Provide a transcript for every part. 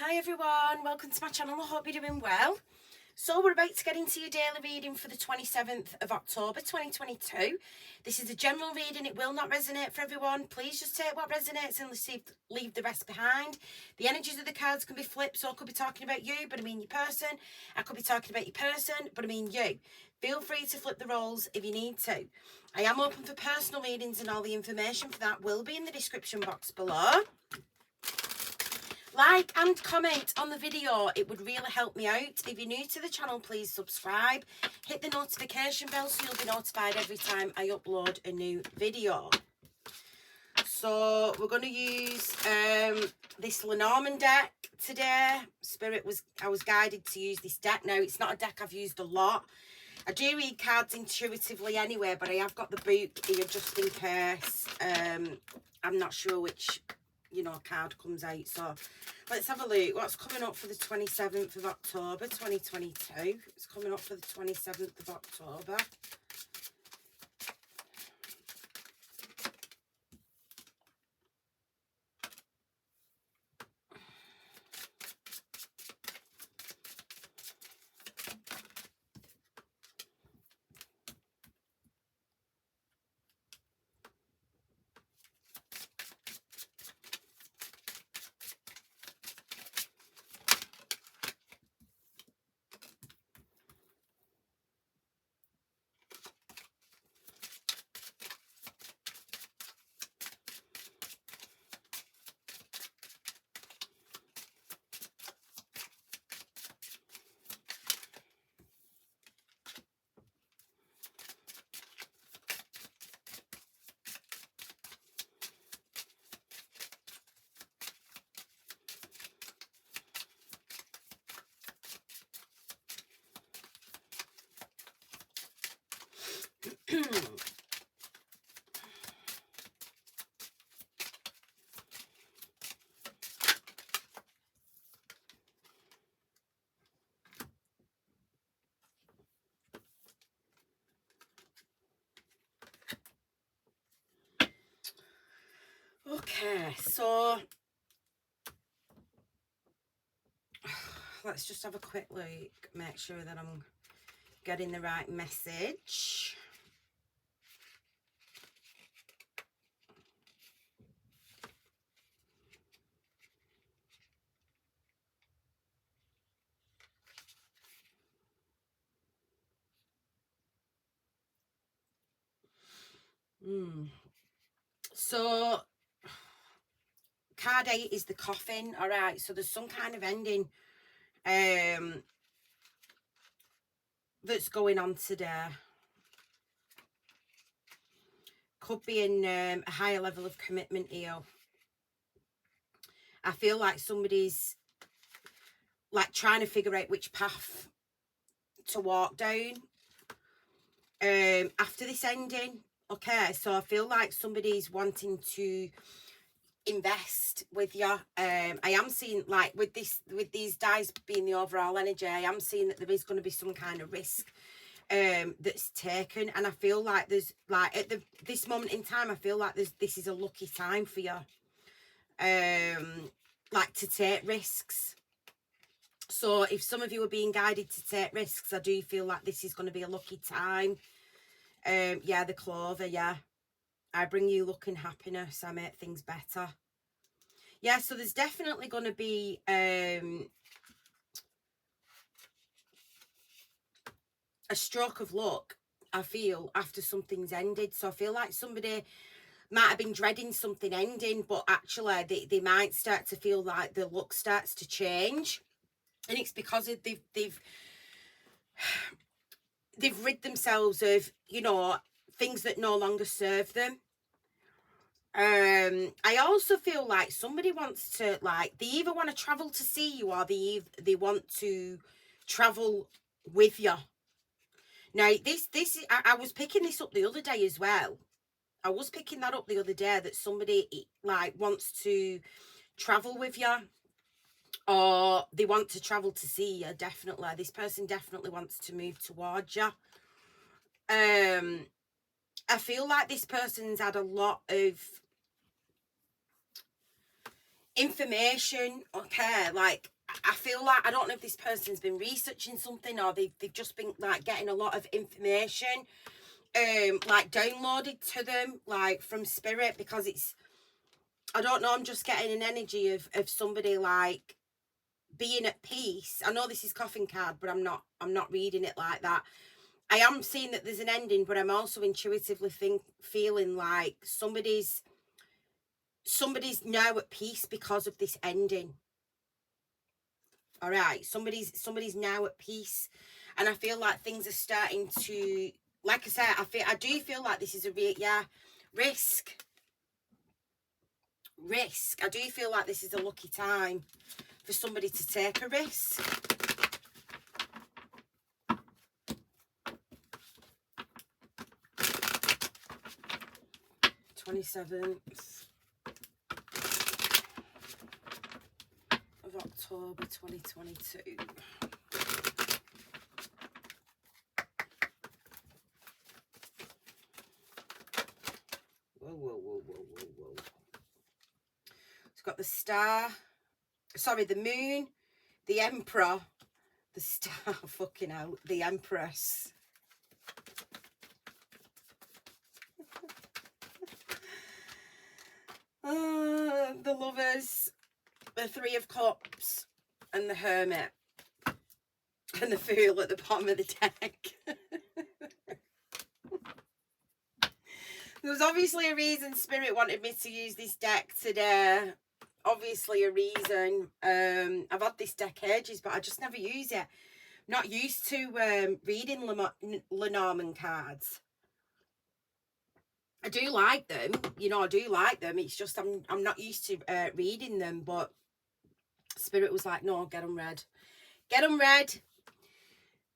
Hi everyone, welcome to my channel. I hope you're doing well. So we're about to get into your daily reading for the 27th of October 2022. This is a general reading. It will not resonate for everyone. Please just take what resonates and leave the rest behind. The energies of the cards can be flipped, so I could be talking about you, but I mean your person. I could be talking about your person, but I mean you. Feel free to flip the roles if you need to. I am open for personal readings and all the information for that will be in the description box below. Like and comment on the video, it would really help me out. If you're new to the channel, please subscribe. Hit the notification bell so you'll be notified every time I upload a new video. So we're going to use this Lenormand deck today. I was guided to use this deck. Now, it's not a deck I've used a lot. I do read cards intuitively anyway, but I have got the book here just in case. I'm not sure which card comes out. So let's have a look. What's coming up for the 27th of October 2022? It's coming up for the 27th of October. Okay, so let's just have a quick look, make sure that I'm getting the right message. So card 8 is the coffin. All right, so there's some kind of ending that's going on today. Could be in a higher level of commitment here. I feel like somebody's like trying to figure out which path to walk down after this ending. Okay, so I feel like somebody's wanting to invest with you. I am seeing, like, with these dice being the overall energy, I am seeing that there is going to be some kind of risk that's taken, and I feel like there's, like, at this moment in time, I feel like this is a lucky time for you, like, to take risks. So if some of you are being guided to take risks, I do feel like this is going to be a lucky time. Yeah, the clover, yeah. I bring you luck and happiness. I make things better. Yeah, so there's definitely going to be a stroke of luck, I feel, after something's ended. So I feel like somebody might have been dreading something ending, but actually they might start to feel like the luck starts to change. And it's because they've rid themselves of, things that no longer serve them. I also feel like somebody wants to, like, they either want to travel to see you, or they want to travel with you. Now, I was picking this up the other day as well. I was picking that up the other day, that somebody, like, wants to travel with you, or they want to travel to see you. Definitely, this person definitely wants to move towards you. I feel like this person's had a lot of information, okay, like I feel like, I don't know if this person's been researching something, or they've just been like getting a lot of information like downloaded to them like from spirit, because it's, I don't know, I'm just getting an energy of somebody like being at peace. I know this is coffin card, but I'm not reading it like that. I am seeing that there's an ending, but I'm also intuitively feeling like somebody's now at peace because of this ending. All right, somebody's now at peace, and I feel like things are starting to, like I said, I do feel like this is a real, yeah, risk. I do feel like this is a lucky time for somebody to take a risk. (27th of October 2022). Whoa. It's got the star, sorry, the moon, the emperor, the star, fucking hell, the empress. The lovers, the three of cups, and the hermit, and the fool at the bottom of the deck. There was obviously a reason Spirit wanted me to use this deck today. Obviously a reason. I've had this deck ages, but I just never use it. Not used to reading Lenormand cards. I do like them, you know, I do like them. It's just I'm not used to reading them, but Spirit was like, no, get them read. Get them read.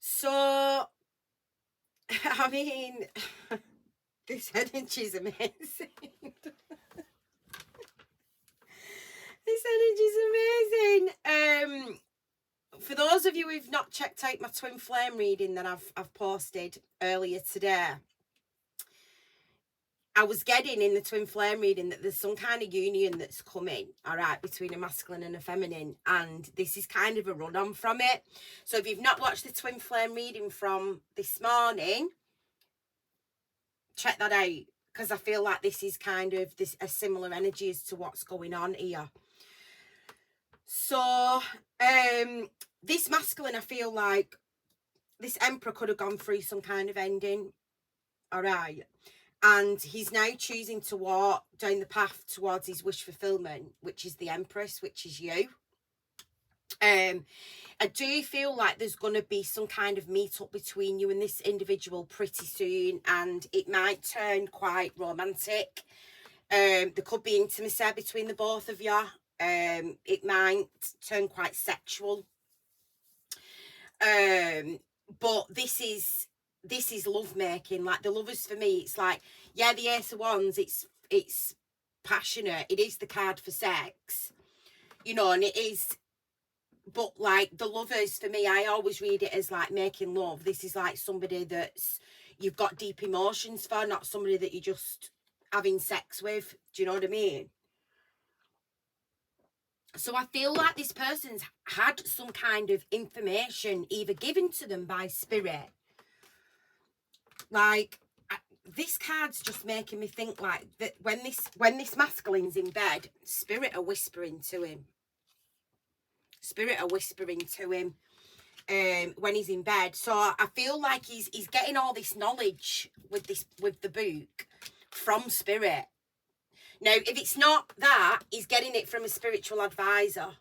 So, I mean, this energy is amazing. This energy is amazing. For those of you who've not checked out my twin flame reading that I've posted earlier today, I was getting in the twin flame reading that there's some kind of union that's coming, all right, between a masculine and a feminine, and this is kind of a run-on from it. So if you've not watched the twin flame reading from this morning, check that out, because I feel like this is kind of a similar energy as to what's going on here. So this masculine, I feel like this emperor could have gone through some kind of ending, all right, and he's now choosing to walk down the path towards his wish fulfillment, which is the empress, which is you. I do feel like there's going to be some kind of meet up between you and this individual pretty soon, and it might turn quite romantic. There could be intimacy between the both of you. It might turn quite sexual. But this is lovemaking. Like the lovers, for me, it's like, yeah, the Ace of Wands, it's passionate. It is the card for sex, you know, and it is. But like the lovers, for me, I always read it as like making love. This is like somebody that's you've got deep emotions for, not somebody that you're just having sex with. Do you know what I mean? So I feel like this person's had some kind of information either given to them by Spirit. Like, this card's just making me think like that when this masculine's in bed, Spirit are whispering to him. Spirit are whispering to him when he's in bed. So I feel like he's getting all this knowledge with the book from Spirit. Now, if it's not that, he's getting it from a spiritual advisor.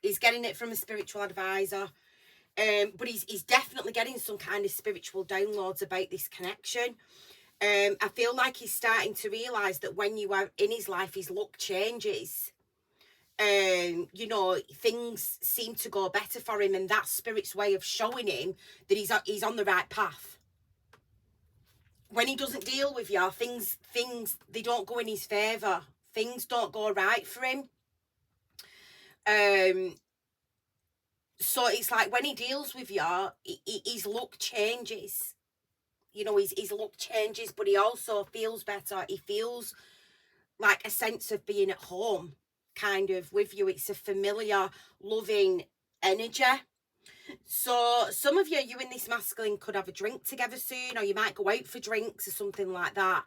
He's getting it from a spiritual advisor. But he's definitely getting some kind of spiritual downloads about this connection. I feel like he's starting to realise that when you are in his life, his luck changes. You know, things seem to go better for him, and that's Spirit's way of showing him that he's on the right path. When he doesn't deal with you, things they don't go in his favour. Things don't go right for him. So it's like when he deals with you, his luck changes. You know, his luck changes, but he also feels better. He feels like a sense of being at home. kind of with you. It's a familiar, loving energy. So some of you and this masculine could have a drink together soon, or you might go out for drinks or something like that,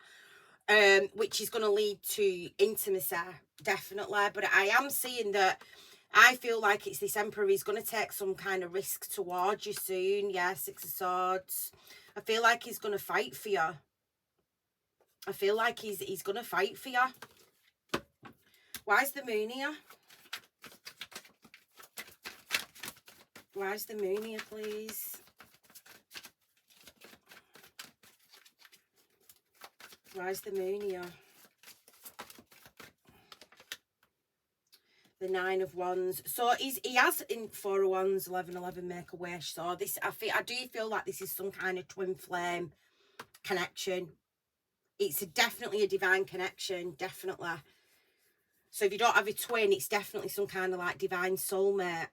which is going to lead to intimacy, definitely. But I am seeing that I feel like it's this Emperor. He's going to take some kind of risk towards you soon. Yeah, Six of Swords. I feel like he's going to fight for you. I feel like he's going to fight for you. Why is the moon here? Why is the moon here, please? Why is the moon here? The Nine of Wands. So he has in 4 of Wands, 11, make a wish. So this, I do feel like this is some kind of twin flame connection. It's definitely a divine connection, definitely. So if you don't have a twin, it's definitely some kind of like divine soulmate.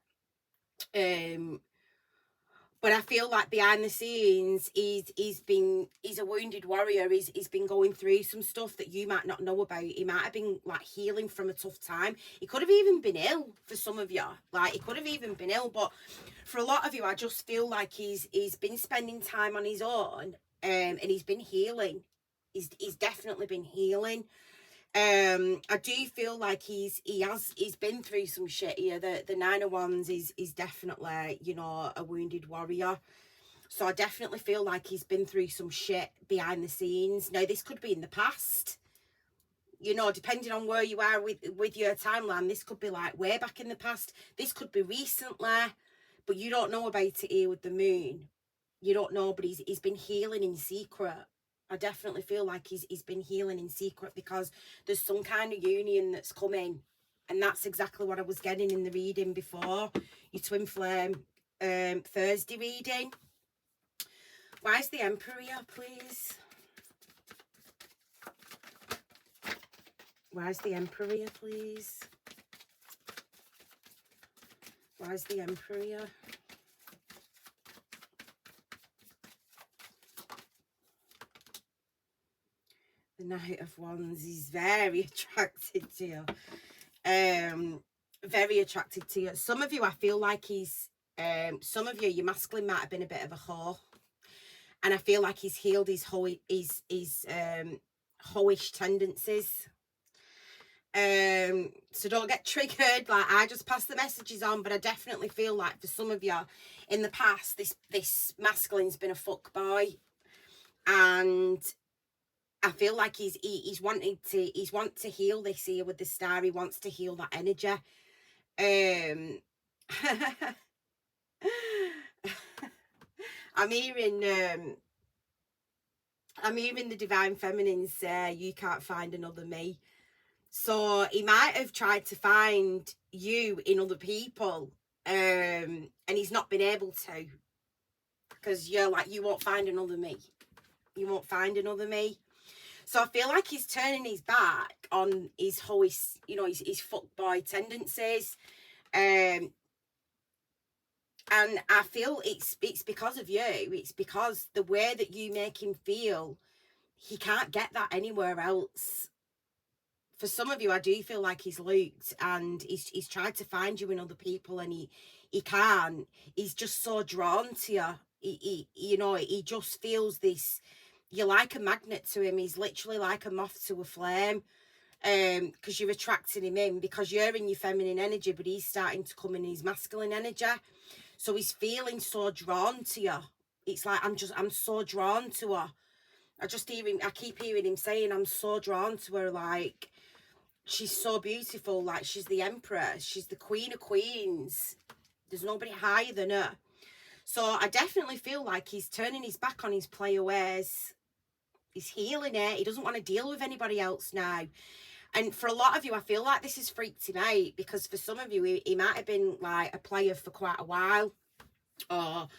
But I feel like behind the scenes, he's a wounded warrior. He's been going through some stuff that you might not know about. He might have been like healing from a tough time. He could have even been ill for some of you. Like he could have even been ill. But for a lot of you, I just feel like he's been spending time on his own, and he's been healing. He's definitely been healing. I do feel like he's been through some shit here. The Nine of Wands is definitely, you know, a wounded warrior. So I definitely feel like he's been through some shit behind the scenes. Now this could be in the past, you know, depending on where you are with your timeline. This could be like way back in the past. This could be recently, but you don't know about it here with the moon. You don't know, but he's been healing in secret. I definitely feel like he's been healing in secret, because there's some kind of union that's coming. And that's exactly what I was getting in the reading before. Your twin flame Thursday reading. Why is the Emperor here, please? Why is the Emperor here, please? Why is the Emperor here? The Knight of Wands is very attracted to you. Very attracted to you. Some of you, I feel like some of you, your masculine might have been a bit of a whore. And I feel like he's healed his hoish tendencies. So don't get triggered. Like, I just pass the messages on, but I definitely feel like for some of you in the past, this masculine's been a fuck boy. And I feel like he's wanting to heal this here with the star. He wants to heal that energy. I'm hearing the divine feminine say, you can't find another me. So he might have tried to find you in other people, and he's not been able to, because you're like, you won't find another me. You won't find another me. So I feel like he's turning his back on his whole, you know, his fuckboy tendencies. And I feel it's because of you. It's because the way that you make him feel, he can't get that anywhere else. For some of you, I do feel like he's looked and he's tried to find you in other people, and he can't. He's just so drawn to you. You know, he just feels this. You're like a magnet to him. He's literally like a moth to a flame. Because you're attracting him in, because you're in your feminine energy, but he's starting to come in his masculine energy. So he's feeling so drawn to you. It's like, I'm so drawn to her. I keep hearing him saying, I'm so drawn to her. Like, she's so beautiful. Like, she's the Empress. She's the Queen of Queens. There's nobody higher than her. So I definitely feel like he's turning his back on his player ways. He's healing it. He doesn't want to deal with anybody else now. And for a lot of you, I feel like this has freaked him out, because for some of you, he might have been like a player for quite a while. Or,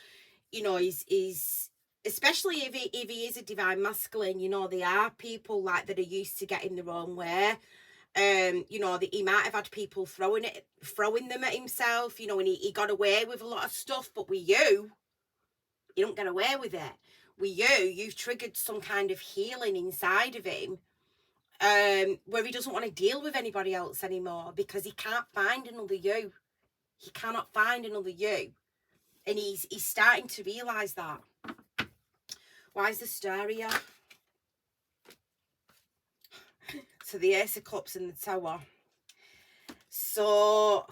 you know, he's especially if he is a divine masculine, you know, there are people like that are used to getting their own way. You know, that he might have had people throwing them at himself, you know, and he got away with a lot of stuff. But with you don't get away with it. With you've triggered some kind of healing inside of him. where he doesn't want to deal with anybody else anymore because he can't find another you. He cannot find another you. And he's starting to realise that. Why is the star here? So the Ace of Cups and the Tower. So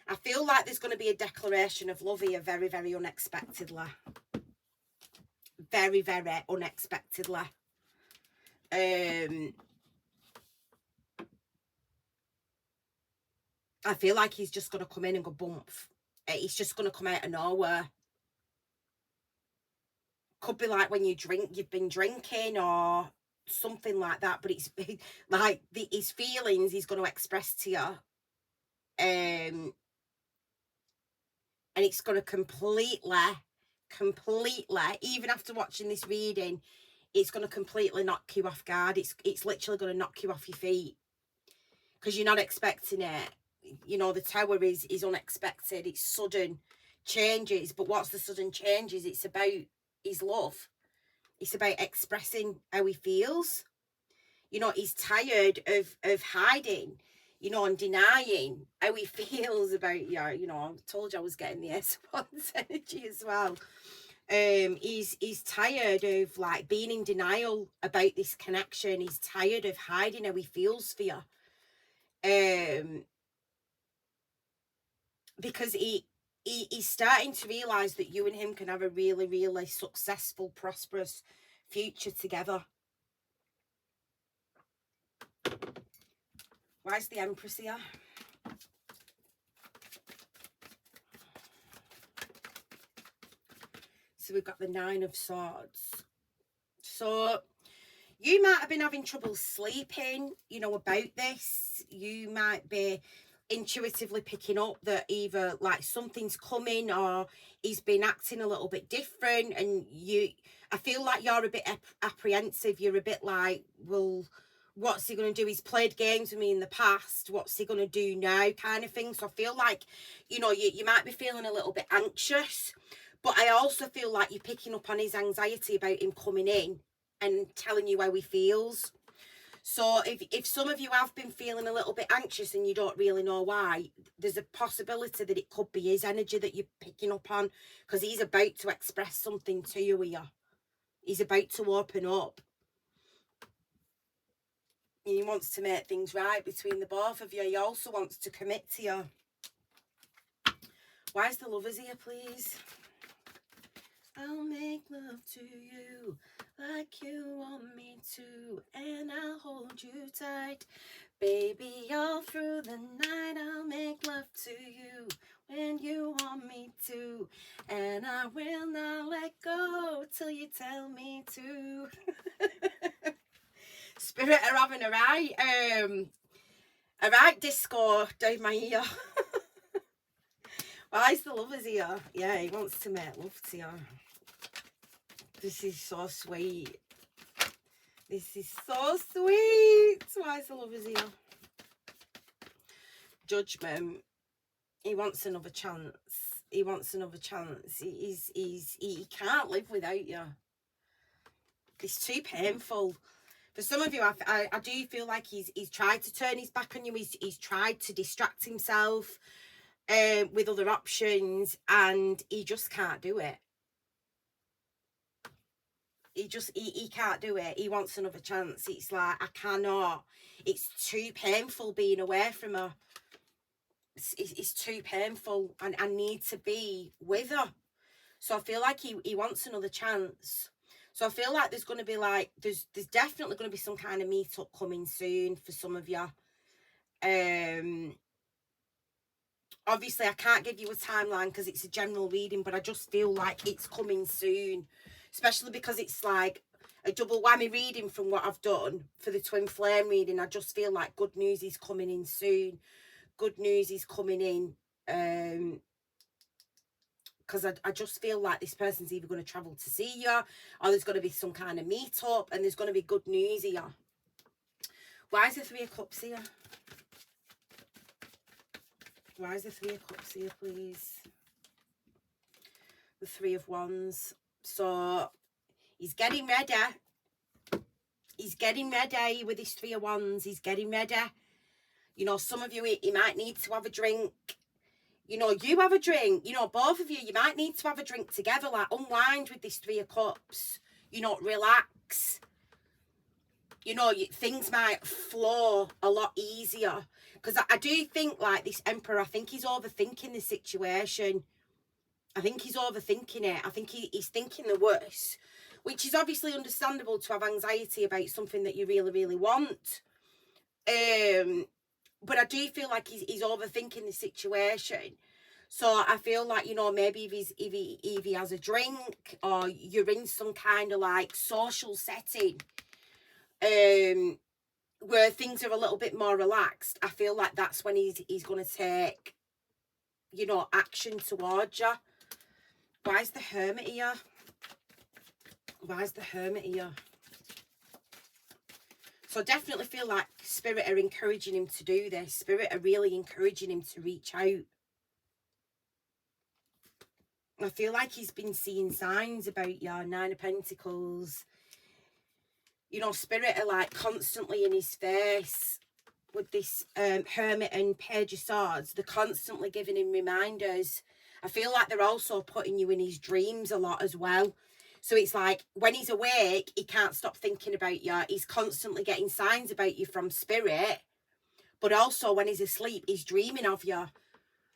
I feel like there's going to be a declaration of love here very, very unexpectedly. Very, very unexpectedly. I feel like he's just going to come in and go bump. He's just going to come out of nowhere. Could be like when you drink, you've been drinking or something like that. But it's like his feelings he's going to express to you. And it's going to completely, even after watching this reading, it's going to completely knock you off guard. It's literally going to knock you off your feet because you're not expecting it. You know, the Tower is unexpected. It's sudden changes. But what's the sudden changes? It's about his love. It's about expressing how he feels. You know, he's tired of hiding, you know, and denying how he feels about you. You know, I told you I was getting the Ace of Wands energy as well. He's tired of like being in denial about this connection. He's tired of hiding how he feels for you. Because he's starting to realise that you and him can have a really, really successful, prosperous future together. Why is the Empress here? So we've got the Nine of Swords. So you might have been having trouble sleeping, you know, about this. You might be intuitively picking up that either like something's coming or he's been acting a little bit different, and I feel like you're a bit apprehensive. You're a bit like, well, what's he going to do? He's played games with me in the past. What's he going to do now, kind of thing. So I feel like, you know, you might be feeling a little bit anxious, but I also feel like you're picking up on his anxiety about him coming in and telling you how he feels. So if some of you have been feeling a little bit anxious and you don't really know why, there's a possibility that it could be his energy that you're picking up on, because he's about to express something to you here. He's about to open up. He wants to make things right between the both of you. He also wants to commit to you. Why is the Lovers here, please? I'll make love to you like you want me to, and I'll hold you tight. Baby, all through the night, I'll make love to you when you want me to, and I will not let go till you tell me to. Spirit are having a right disco down my ear. Why is the Lovers here? Yeah, he wants to make love to you. This is so sweet. This is so sweet. Why is the Lovers here? Judgment. He wants another chance. He wants another chance. He can't live without you. It's too painful. For some of you, I do feel like he's tried to turn his back on you. He's tried to distract himself with other options, and he just can't do it. He can't do it. He wants another chance. It's like, I cannot. It's too painful being away from her. It's too painful, and I need to be with her. So I feel like he wants another chance. So I feel like there's going to be like, there's definitely going to be some kind of meet-up coming soon for some of you. Obviously, I can't give you a timeline because it's a general reading, but I just feel like it's coming soon. Especially because it's like a double whammy reading from what I've done for the twin flame reading. I just feel like good news is coming in soon. Good news is coming in. Because I just feel like this person's either going to travel to see you, or there's going to be some kind of meet-up, and there's going to be good news here. Why is the Three of Cups here? Why is the Three of Cups here, please? The Three of Wands. So he's getting ready. he's getting ready with his 3 of Wands. He's getting ready. You know, some of you, he might need to have a drink. You know, you have a drink. You know, both of you might need to have a drink together, like unwind with this 3 of Cups. You know, relax. You know, things might flow a lot easier. Because I do think, like, this Emperor, I think he's overthinking the situation. I think he's overthinking it. I think he's thinking the worst. Which is obviously understandable to have anxiety about something that you really, really want. But I do feel like he's overthinking the situation. So I feel like, you know, maybe if he has a drink, or you're in some kind of like social setting, where things are a little bit more relaxed, I feel like that's when he's going to take, you know, action towards you. Why is the Hermit here? Why is the Hermit here? So I definitely feel like Spirit are encouraging him to do this. Spirit are really encouraging him to reach out. I feel like he's been seeing signs about your 9 of Pentacles. You know, Spirit are like constantly in his face with this Hermit and Page of Swords. They're constantly giving him reminders. I feel like they're also putting you in his dreams a lot as well. So it's like when he's awake, he can't stop thinking about you. He's constantly getting signs about you from Spirit. But also when he's asleep, he's dreaming of you.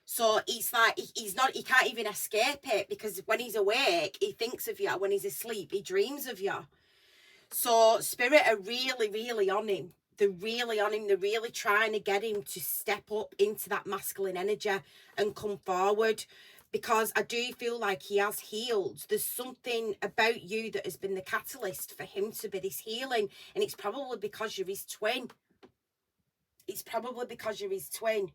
So it's like he can't even escape it, because when he's awake, he thinks of you. When he's asleep, he dreams of you. So Spirit are really, really on him. They're really on him. They're really trying to get him to step up into that masculine energy and come forward. Because I do feel like he has healed. There's something about you that has been the catalyst for him to be this healing. And it's probably because you're his twin. It's probably because you're his twin.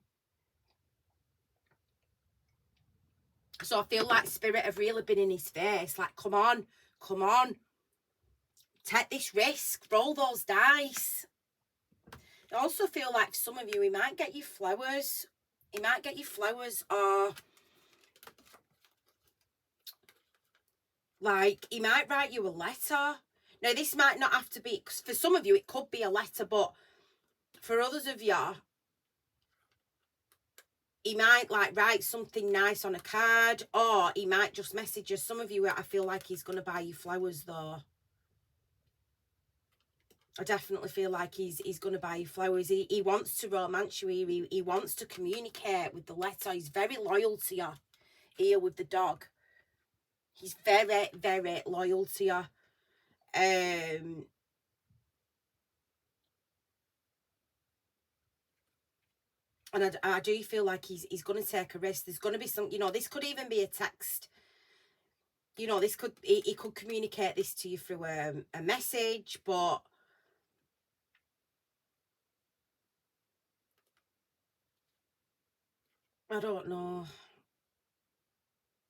So I feel like Spirit have really been in his face. Like, come on, come on. Take this risk. Roll those dice. I also feel like for some of you, he might get you flowers. He might get you flowers, or like he might write you a letter. Now, this might not have to be, because for some of you, it could be a letter, but for others of you, he might like write something nice on a card, or he might just message you. Some of you, I feel like he's going to buy you flowers though. I definitely feel like he's going to buy you flowers. He wants to romance you. He wants to communicate with the letter. He's very loyal to you here with the dog. He's very, very loyal to you. And I do feel like he's going to take a risk. There's going to be some, you know, this could even be a text. You know, this could, he could communicate this to you through a message, but I don't know.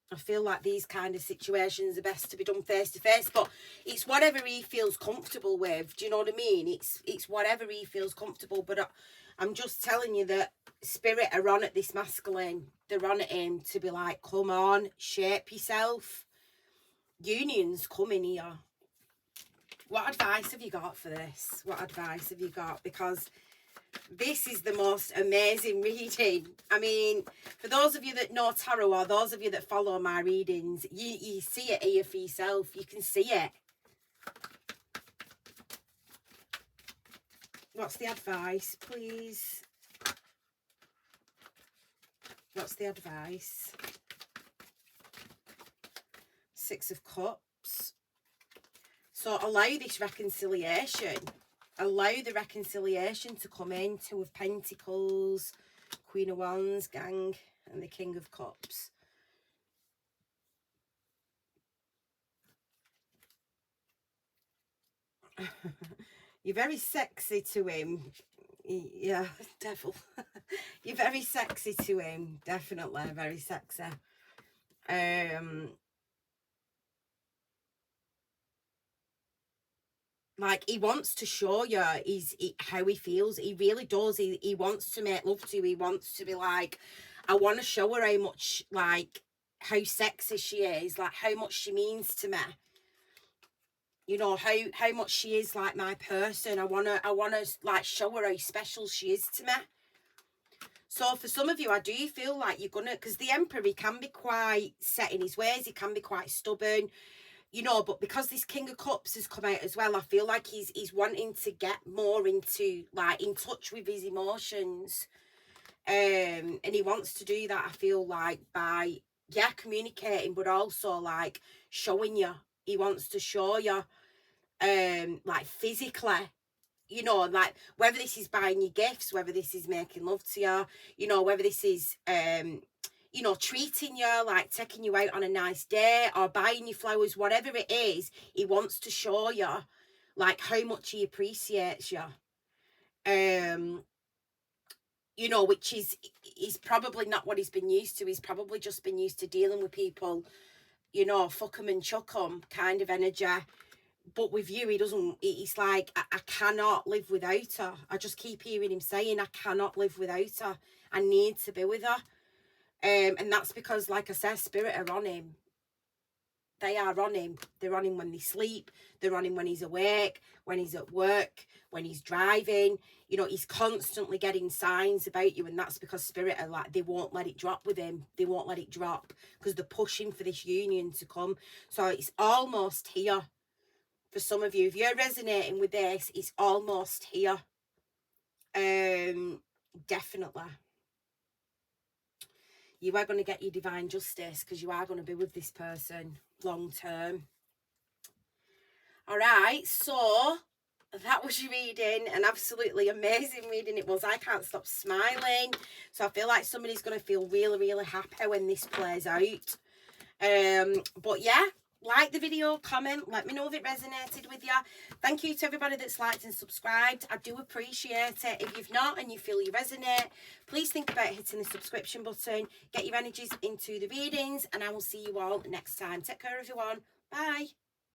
I feel like these kind of situations are best to be done face to face, but it's whatever he feels comfortable with. Do you know what I mean? It's whatever he feels comfortable, but I'm just telling you that Spirit are on at this masculine. They're on at him to be like, come on, shape yourself. Union's coming here. What advice have you got for this? What advice have you got? Because this is the most amazing reading. I mean, for those of you that know tarot, or those of you that follow my readings, you see it here for yourself. You can see it. What's the advice, please? What's the advice? 6 of Cups. So allow this reconciliation. Allow the reconciliation to come in. 2 of Pentacles, Queen of Wands, Gang, and the King of Cups. You're very sexy to him. Yeah, devil. You're very sexy to him. Definitely very sexy. Like, he wants to show you how he feels. He really does. He wants to make love to you. He wants to be like, I want to show her how much, like, how sexy she is. Like, how much she means to me. you know, how much she is like my person. I wanna like show her how special she is to me. So for some of you, I do feel like you're gonna, because the Emperor, he can be quite set in his ways, he can be quite stubborn, you know, but because this King of Cups has come out as well, I feel like he's wanting to get more into, like, in touch with his emotions. And he wants to do that, I feel like, by, yeah, communicating, but also, like, showing you. He wants to show you, like, physically, you know, like, whether this is buying you gifts, whether this is making love to you, you know, whether this is, you know, treating you, like taking you out on a nice day or buying you flowers, whatever it is, he wants to show you, like, how much he appreciates you. You know, which is probably not what he's been used to. He's probably just been used to dealing with people, you know, fuck 'em and chuck 'em kind of energy. But with you, he doesn't, he's like, I cannot live without her. I just keep hearing him saying, I cannot live without her. I need to be with her. And that's because, like I said, spirit are on him. They are on him. They're on him when they sleep. They're on him when he's awake, when he's at work, when he's driving. You know, he's constantly getting signs about you. And that's because spirit are like, they won't let it drop with him. They won't let it drop because they're pushing for this union to come. So it's almost here. For some of you, if you're resonating with this, it's almost here. Definitely. You are going to get your divine justice because you are going to be with this person long term. All right, so that was your reading. An absolutely amazing reading it was. I can't stop smiling. So I feel like somebody's going to feel really, really happy when this plays out. But yeah, like the video, comment, let me know if it resonated with you. Thank you to everybody that's liked and subscribed. I do appreciate it. If you've not and you feel you resonate, please think about hitting the subscription button, get your energies into the readings, and I will see you all next time. Take care, everyone. Bye.